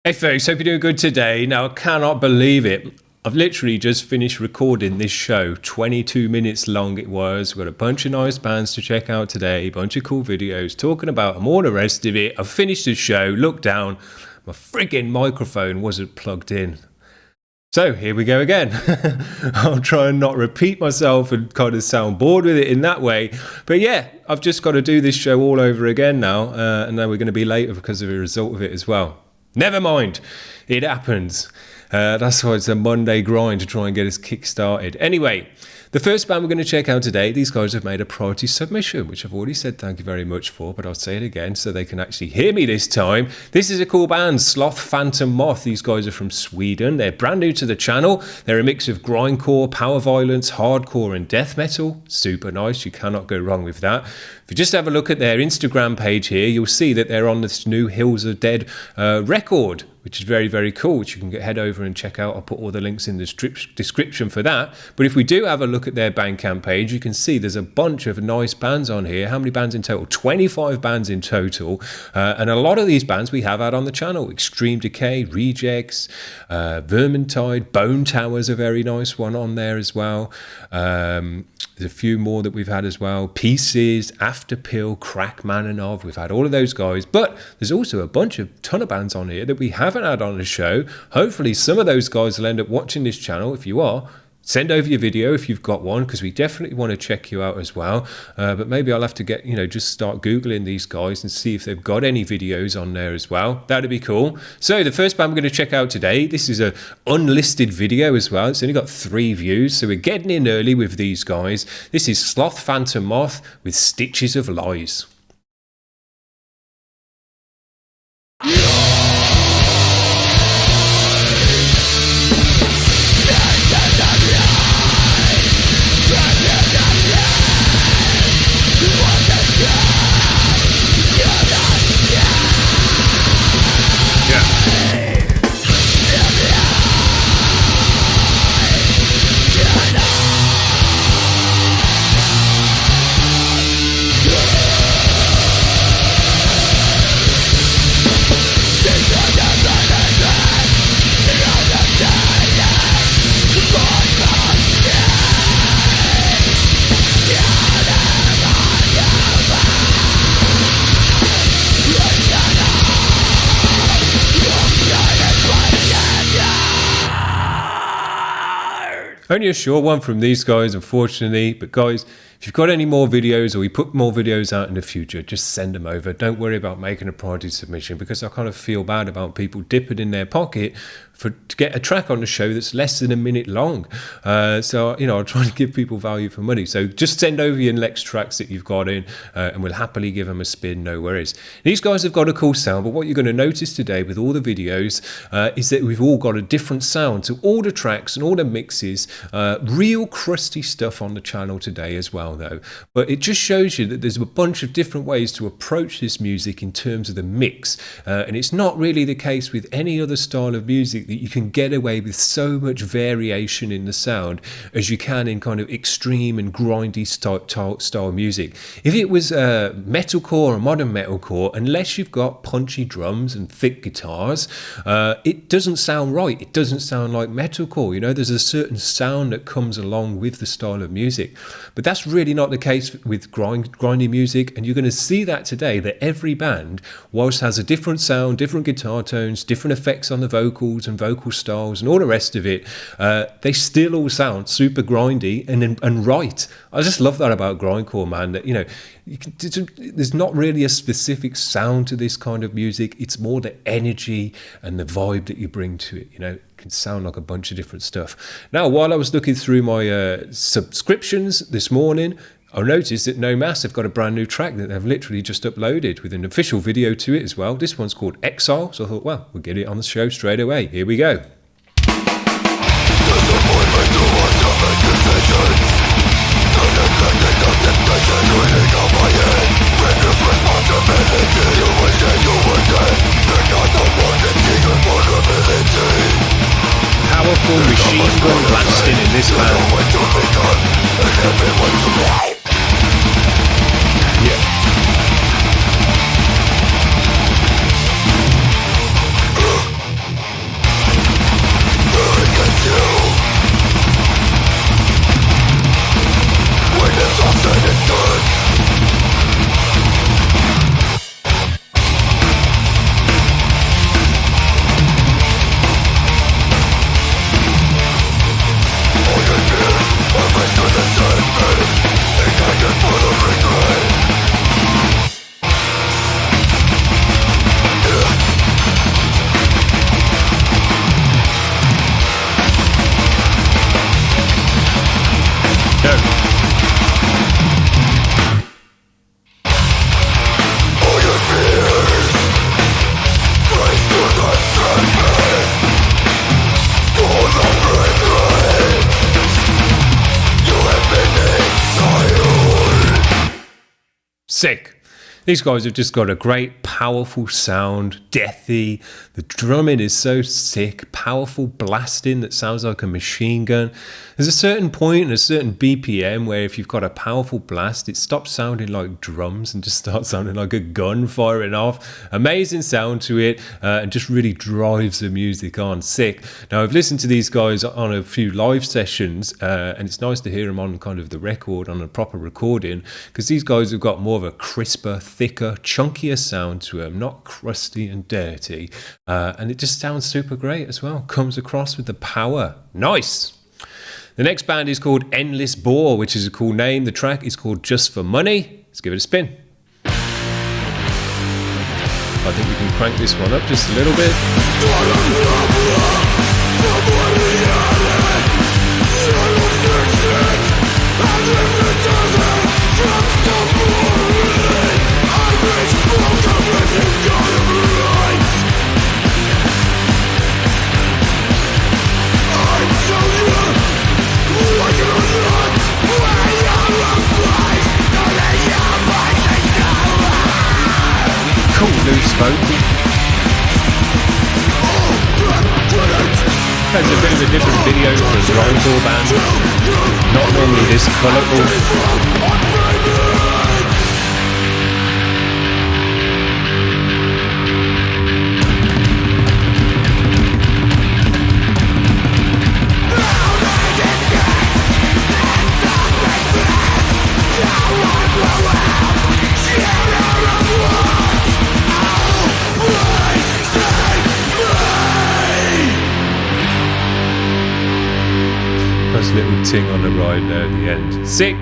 Hey folks, hope you're doing good today. Now, I cannot believe it. I've literally just finished recording this show. 22 minutes long it was. We've got a bunch of nice bands to check out today, a bunch of cool videos talking about them, all the rest of it. I've finished the show, looked down, my friggin' microphone wasn't plugged in. So here we go again. I'll try and not repeat myself and kind of sound bored with it in that way. But yeah, I've just got to do this show all over again now. And now we're going to be later because of the result of it as well. Never mind. It happens. That's why it's a Monday grind to try and get us kick-started. Anyway, the first band we're going to check out today, these guys have made a priority submission, which I've already said thank you very much for, but I'll say it again so they can actually hear me this time. This is a cool band, SlothPhantomMoth. These guys are from Sweden. They're brand new to the channel. They're a mix of grindcore, power violence, hardcore, and death metal. Super nice. You cannot go wrong with that. If you just have a look at their Instagram page here, you'll see that they're on this new Hills of Dead record, which is very, very cool, which you can head over and check out. I'll put all the links in the description for that. But if we do have a look at their Bandcamp page, you can see there's a bunch of nice bands on here. How many bands in total? 25 bands in total. And a lot of these bands we have out on the channel. Extreme Decay, Rejects, Vermintide, Bone Tower's a very nice one on there as well. There's a few more that we've had as well. Pieces, Afterpill, Crack Manonov. We've had all of those guys. But there's also a ton of bands on here that we haven't had on the show. Hopefully some of those guys will end up watching this channel. If you are, send over your video if you've got one, because we definitely want to check you out as well. But maybe I'll have to get, just start Googling these guys and see if they've got any videos on there as well. That'd be cool. So the first band we're going to check out today, this is a unlisted video as well. It's only got 3 views, so we're getting in early with these guys. This is SlothPhantomMoth with Stitches of Lies. Only a short one from these guys, unfortunately. But guys, if you've got any more videos or we put more videos out in the future, just send them over. Don't worry about making a priority submission, because I kind of feel bad about people dipping in their pocket to get a track on the show that's less than a minute long. So, I'll try to give people value for money. So just send over your next tracks that you've got in and we'll happily give them a spin, no worries. These guys have got a cool sound, but what you're going to notice today with all the videos is that we've all got a different sound. So all the tracks and all the mixes, real crusty stuff on the channel today as well, though. But it just shows you that there's a bunch of different ways to approach this music in terms of the mix. And it's not really the case with any other style of music that you can get away with so much variation in the sound as you can in kind of extreme and grindy style music. If it was metalcore or modern metalcore, unless you've got punchy drums and thick guitars, it doesn't sound right. It doesn't sound like metalcore. There's a certain sound that comes along with the style of music. But that's really not the case with grindy music, and you're going to see that today, that every band, whilst has a different sound, different guitar tones, different effects on the vocals and vocal styles and all the rest of it, they still all sound super grindy and right. I just love that about grindcore, man, that there's not really a specific sound to this kind of music. It's more the energy and the vibe that you bring to it. It can sound like a bunch of different stuff. Now, while I was looking through my subscriptions this morning, I noticed that No Mass have got a brand new track that they've literally just uploaded with an official video to it as well. This one's called Exile, so I thought, well, we'll get it on the show straight away. Here we go. Powerful machine gun blasting in this band. Yeah. Sick. These guys have just got a great, powerful sound, deathy. The drumming is so sick, powerful blasting that sounds like a machine gun. There's a certain point and a certain BPM where if you've got a powerful blast, it stops sounding like drums and just starts sounding like a gun firing off. Amazing sound to it, and just really drives the music on. Sick. Now, I've listened to these guys on a few live sessions, and it's nice to hear them on kind of the record, on a proper recording, because these guys have got more of a crisper, thicker, chunkier sound to them, not crusty and dirty, and it just sounds super great as well. Comes across with the power. Nice. The next band is called Endless Bore, which is a cool name. The track is called Just for Money. Let's give it a spin. I think we can crank this one up just a little bit. Cool loose vocal. That's a bit of a different video for a grindcore band. Not normally this colourful. Nice little ting on the ride there at the end. Sick!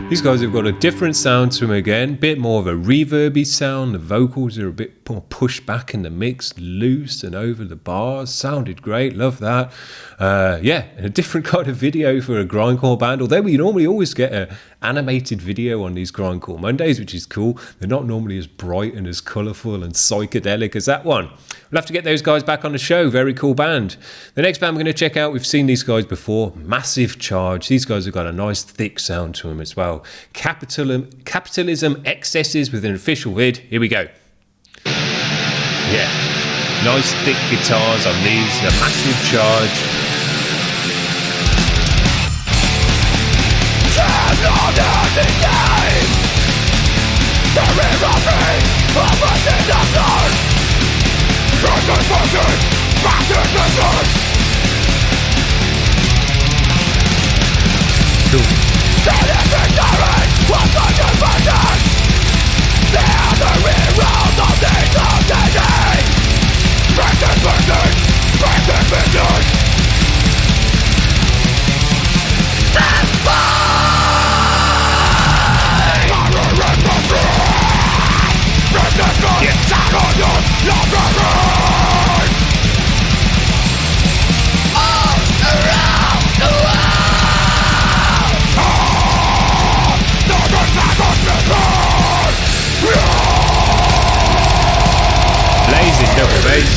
These guys have got a different sound to them again, bit more of a reverby sound. The vocals are a bit more pushed back in the mix, loose and over the bars. Sounded great, love that. Yeah, and a different kind of video for a grindcore band, although we normally always get an animated video on these grindcore Mondays, which is cool. They're not normally as bright and as colourful and psychedelic as that one. We'll have to get those guys back on the show. Very cool band. The next band we're going to check out, we've seen these guys before, Massive Charge. These guys have got a nice thick sound to them as well. Capitalism Excesses with an official vid. Here we go. Yeah, nice thick guitars on these. A Massive Charge. Cool. Blazing double bass.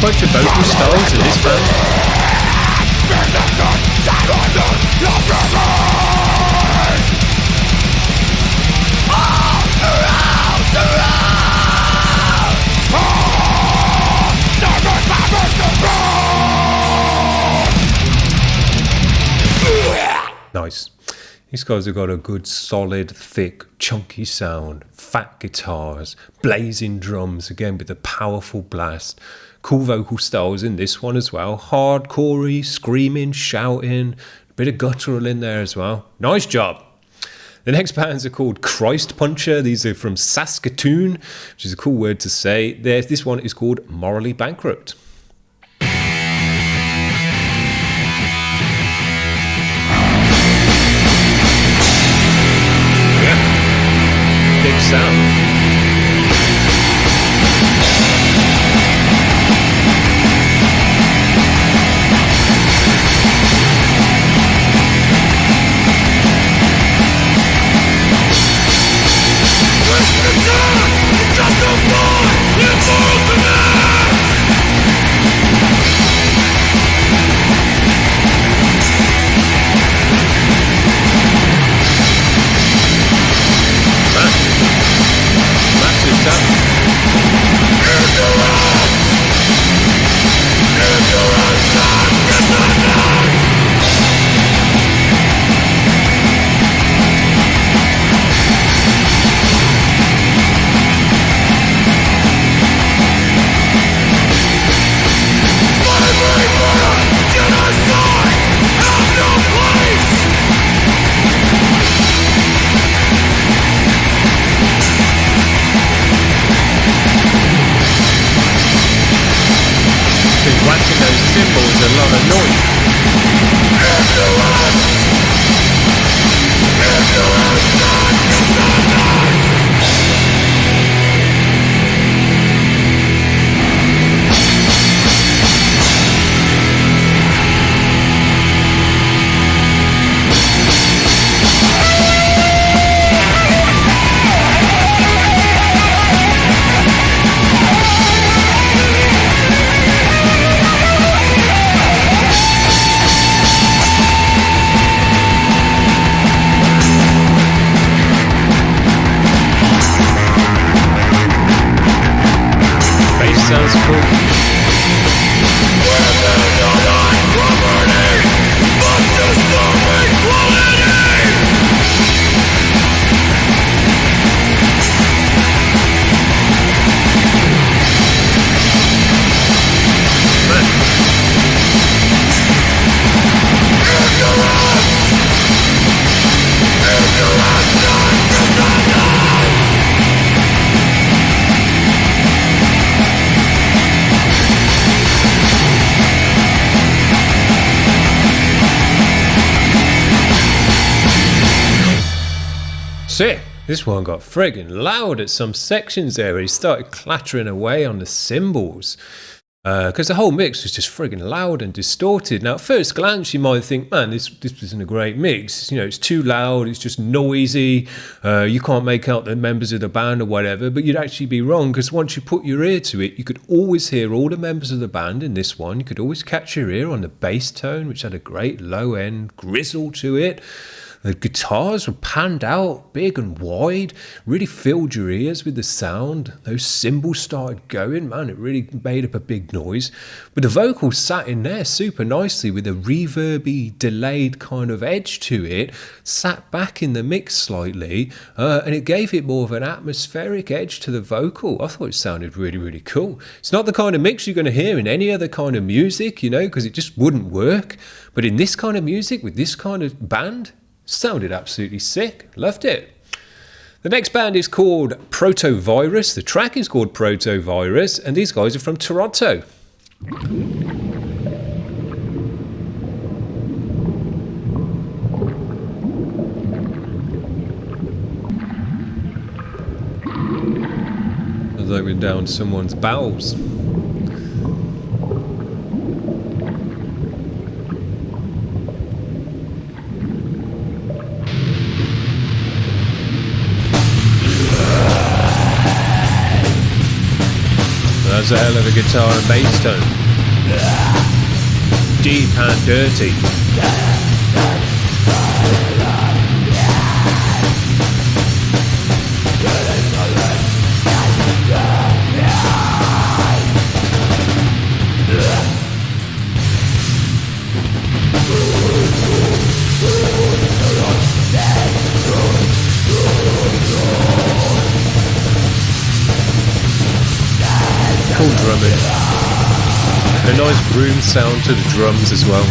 Bunch of vocal styles in this band. Nice. These guys have got a good, solid, thick, chunky sound, fat guitars, blazing drums, again with a powerful blast. Cool vocal styles in this one as well. Hardcore-y, screaming, shouting, a bit of guttural in there as well. Nice job. The next bands are called CHRISTPUNCHER. These are from Saskatoon, which is a cool word to say. This one is called Morally Bankrupt. Big sound. whacking those cymbals a lot of noise. Sounds cool. Sick. This one got friggin' loud at some sections there. He started clattering away on the cymbals because the whole mix was just friggin' loud and distorted. Now, at first glance, you might think, man, this isn't a great mix. You know, it's too loud. It's just noisy. You can't make out the members of the band or whatever. But you'd actually be wrong because once you put your ear to it, you could always hear all the members of the band in this one. You could always catch your ear on the bass tone, which had a great low-end grizzle to it. The guitars were panned out, big and wide, really filled your ears with the sound. Those cymbals started going, man, it really made up a big noise. But the vocals sat in there super nicely with a reverby, delayed kind of edge to it, sat back in the mix slightly, and it gave it more of an atmospheric edge to the vocal. I thought it sounded really, really cool. It's not the kind of mix you're going to hear in any other kind of music, you know, because it just wouldn't work. But in this kind of music, with this kind of band, sounded absolutely sick. Loved it. The next band is called ProtoVirus. The track is called ProtoVirus, and these guys are from Toronto. As though we're down someone's bowels. That's a hell of a guitar and bass tone. Deep and dirty. Cool drumming. A nice room sound to the drums as well.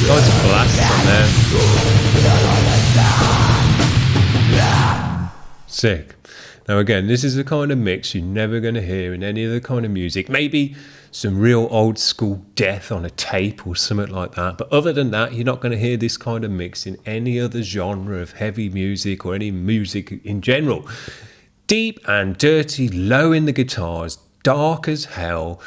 Nice blasts on there. Sick. Now again, this is the kind of mix you're never going to hear in any other kind of music. Maybe some real old school death on a tape or something like that. But other than that, you're not going to hear this kind of mix in any other genre of heavy music or any music in general. Deep and dirty, low in the guitars, dark as hell,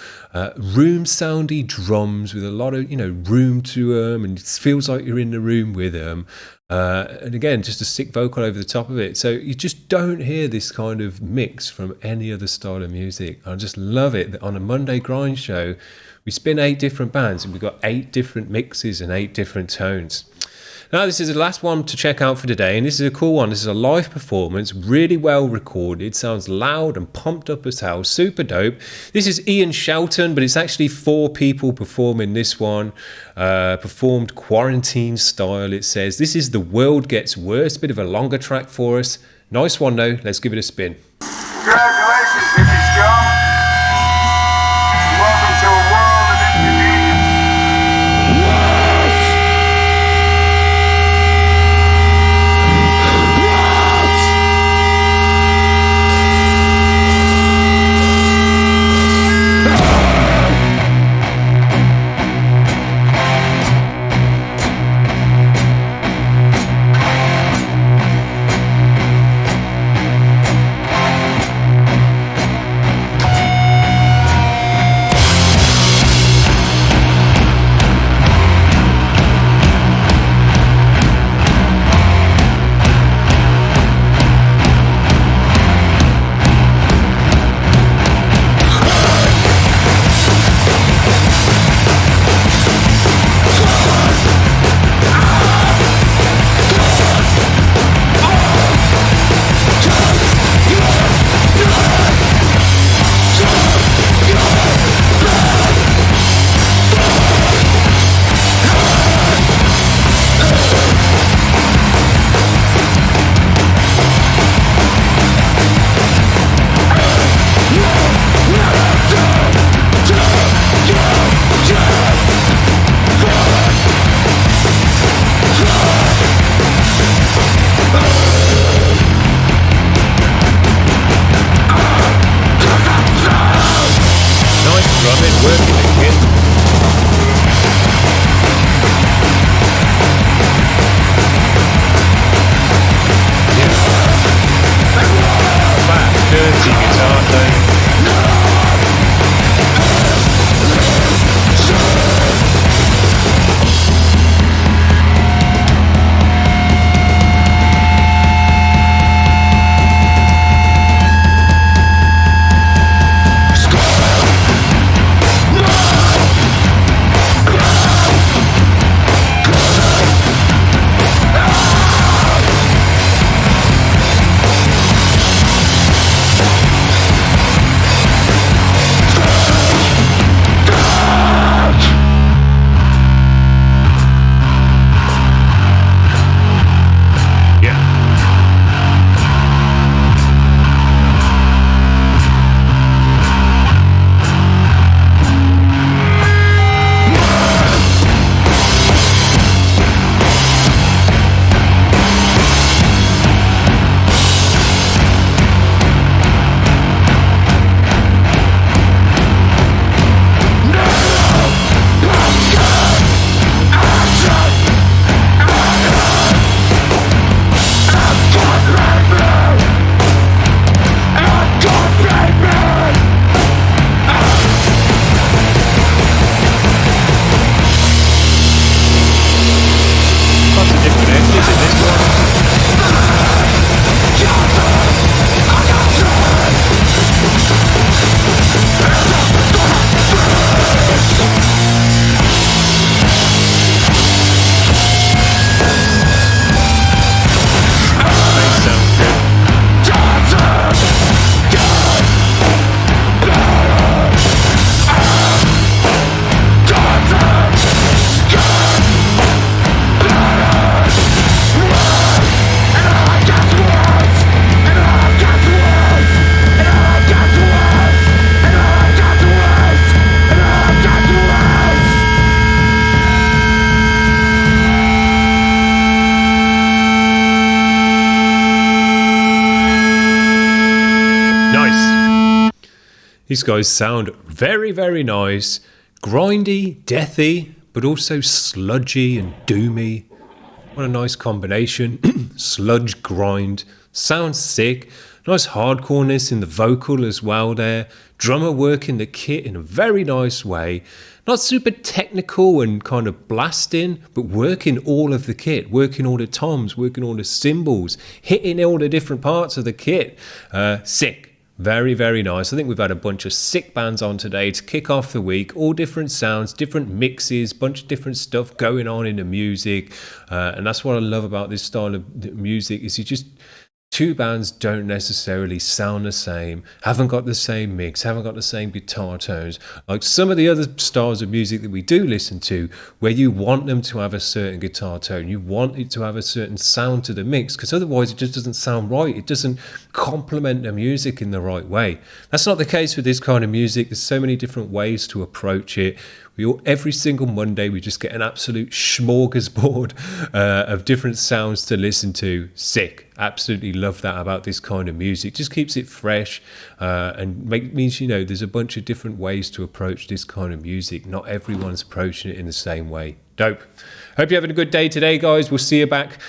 room soundy drums with a lot of, room to them, and it feels like you're in the room with them. And again, just a sick vocal over the top of it. So you just don't hear this kind of mix from any other style of music. I just love it that on a Monday Grind show, we spin 8 different bands and we've got 8 different mixes and 8 different tones. Now, this is the last one to check out for today, and this is a cool one. This is a live performance, really well recorded, sounds loud and pumped up as hell, super dope. This is Ian Shelton, but it's actually 4 people performing this one, performed quarantine style, it says. This is The World Gets Worse, bit of a longer track for us. Nice one though, let's give it a spin. Congratulations, hippie scum. Welcome to a world of inconvenience. These guys sound very, very nice. Grindy, deathy, but also sludgy and doomy. What a nice combination. Sludge, grind. Sounds sick. Nice hardcoreness in the vocal as well there. Drummer working the kit in a very nice way. Not super technical and kind of blasting, but working all of the kit. Working all the toms, working all the cymbals. Hitting all the different parts of the kit. Sick. Very, very nice. I think we've had a bunch of sick bands on today to kick off the week. All different sounds, different mixes, bunch of different stuff going on in the music. And that's what I love about this style of music is you just... Two bands don't necessarily sound the same, haven't got the same mix, haven't got the same guitar tones. Like some of the other styles of music that we do listen to, where you want them to have a certain guitar tone, you want it to have a certain sound to the mix, because otherwise it just doesn't sound right. It doesn't complement the music in the right way. That's not the case with this kind of music. There's so many different ways to approach it. Every single Monday, we just get an absolute smorgasbord of different sounds to listen to. Sick. Absolutely love that about this kind of music. Just keeps it fresh and means, there's a bunch of different ways to approach this kind of music. Not everyone's approaching it in the same way. Dope. Hope you're having a good day today, guys. We'll see you back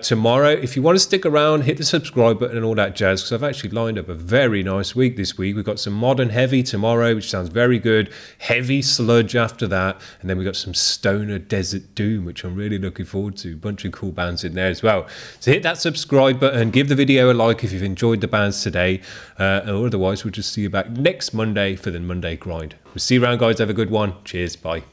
tomorrow. If you want to stick around, hit the subscribe button and all that jazz, because I've actually lined up a very nice week this week. We've got some modern heavy tomorrow, which sounds very good. Heavy sludge after that. And then we've got some stoner desert doom, which I'm really looking forward to. A bunch of cool bands in there as well. So hit that subscribe button. Give the video a like if you've enjoyed the bands today. Or otherwise, we'll just see you back next Monday for the Monday grind. We'll see you around, guys. Have a good one. Cheers. Bye.